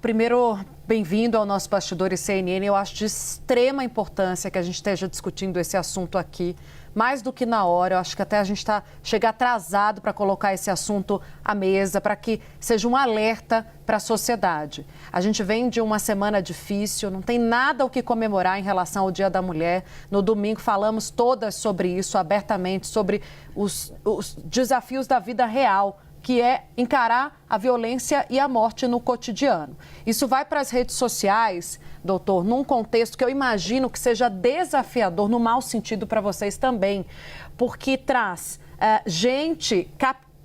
primeiro, bem-vindo ao nosso Bastidores CNN. Eu acho de extrema importância que a gente esteja discutindo esse assunto aqui, mais do que na hora. Eu acho que até a gente chega atrasado para colocar esse assunto à mesa, para que seja um alerta para a sociedade. A gente vem de uma semana difícil, não tem nada o que comemorar em relação ao Dia da Mulher. No domingo falamos todas sobre isso, abertamente, sobre os desafios da vida real, que é encarar a violência e a morte no cotidiano. Isso vai para as redes sociais, doutor, num contexto que eu imagino que seja desafiador, no mau sentido para vocês também, porque traz gente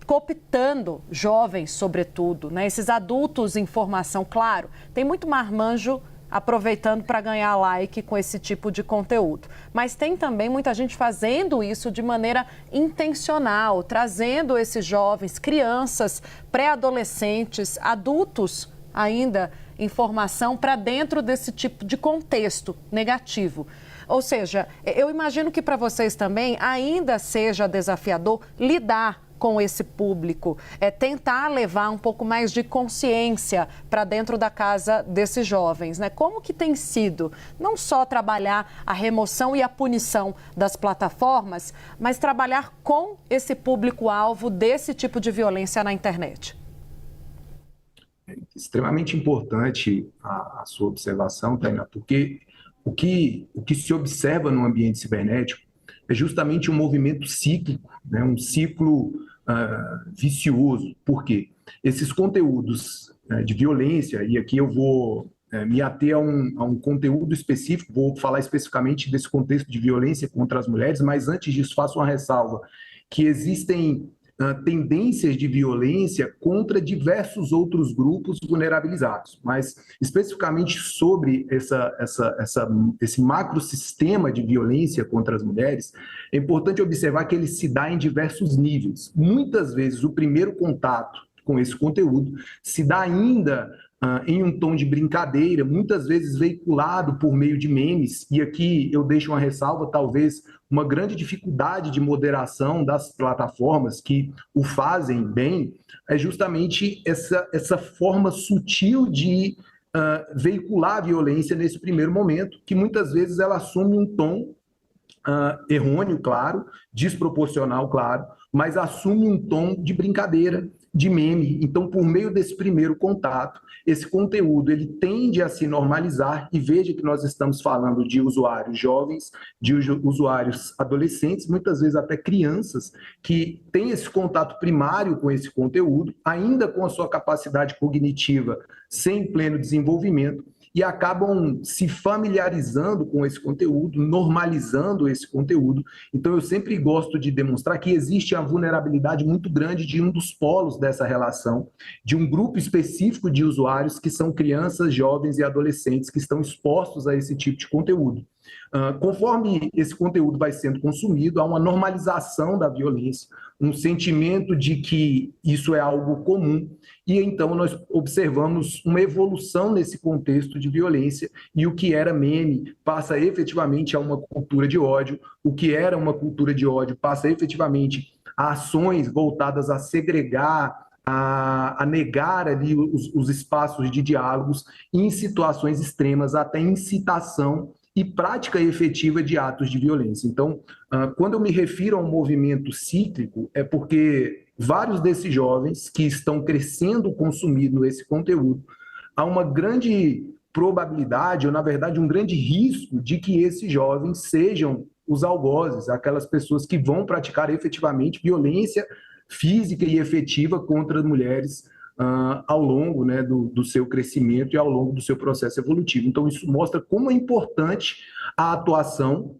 cooptando, jovens sobretudo, né? Esses adultos em formação, claro, tem muito marmanjo aproveitando para ganhar like com esse tipo de conteúdo. Mas tem também muita gente fazendo isso de maneira intencional, trazendo esses jovens, crianças, pré-adolescentes, adultos ainda em formação para dentro desse tipo de contexto negativo. Ou seja, eu imagino que para vocês também ainda seja desafiador lidar com esse público, tentar levar um pouco mais de consciência para dentro da casa desses jovens, né? Como que tem sido não só trabalhar a remoção e a punição das plataformas, mas trabalhar com esse público-alvo desse tipo de violência na internet? É extremamente importante a sua observação, Tainá, porque o que se observa no ambiente cibernético é justamente um movimento cíclico, né? Um ciclo vicioso. Por quê? Esses conteúdos de violência, e aqui eu vou me ater a um conteúdo específico, vou falar especificamente desse contexto de violência contra as mulheres, mas antes disso faço uma ressalva, que existem tendências de violência contra diversos outros grupos vulnerabilizados, mas especificamente sobre esse macrosistema de violência contra as mulheres, é importante observar que ele se dá em diversos níveis. Muitas vezes o primeiro contato com esse conteúdo se dá ainda em um tom de brincadeira, muitas vezes veiculado por meio de memes, e aqui eu deixo uma ressalva, talvez uma grande dificuldade de moderação das plataformas que o fazem bem, é justamente essa forma sutil de veicular a violência nesse primeiro momento, que muitas vezes ela assume um tom errôneo, claro, desproporcional, claro, mas assume um tom de brincadeira, de meme. Então, por meio desse primeiro contato, esse conteúdo ele tende a se normalizar, e veja que nós estamos falando de usuários jovens, de usuários adolescentes, muitas vezes até crianças, que têm esse contato primário com esse conteúdo, ainda com a sua capacidade cognitiva sem pleno desenvolvimento, e acabam se familiarizando com esse conteúdo, normalizando esse conteúdo. Então, eu sempre gosto de demonstrar que existe a vulnerabilidade muito grande de um dos polos dessa relação, de um grupo específico de usuários que são crianças, jovens e adolescentes que estão expostos a esse tipo de conteúdo. Conforme esse conteúdo vai sendo consumido, há uma normalização da violência, um sentimento de que isso é algo comum, e então nós observamos uma evolução nesse contexto de violência, e o que era meme passa efetivamente a uma cultura de ódio, o que era uma cultura de ódio passa efetivamente a ações voltadas a segregar, a negar ali os espaços de diálogos, e em situações extremas até incitação e prática efetiva de atos de violência. Então, quando eu me refiro a um movimento cíclico, é porque vários desses jovens que estão crescendo consumindo esse conteúdo, há uma grande probabilidade, ou na verdade um grande risco, de que esses jovens sejam os algozes, aquelas pessoas que vão praticar efetivamente violência física e efetiva contra as mulheres ao longo, né, do seu crescimento e ao longo do seu processo evolutivo. Então, isso mostra como é importante a atuação,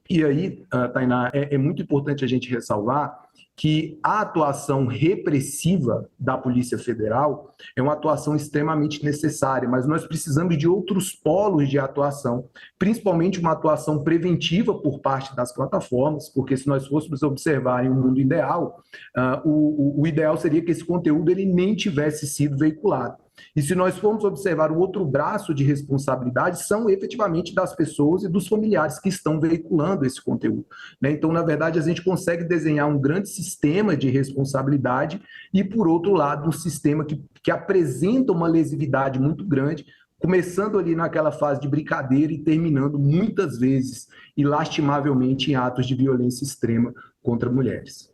e aí, Tainá, é muito importante a gente ressalvar que a atuação repressiva da Polícia Federal é uma atuação extremamente necessária, mas nós precisamos de outros polos de atuação, principalmente uma atuação preventiva por parte das plataformas, porque se nós fôssemos observar em um mundo ideal, o ideal seria que esse conteúdo ele nem tivesse sido veiculado. E se nós formos observar o outro braço de responsabilidade, são efetivamente das pessoas e dos familiares que estão veiculando esse conteúdo, né? Então, na verdade, a gente consegue desenhar um grande sistema de responsabilidade e, por outro lado, um sistema que apresenta uma lesividade muito grande, começando ali naquela fase de brincadeira e terminando muitas vezes e lastimavelmente em atos de violência extrema contra mulheres.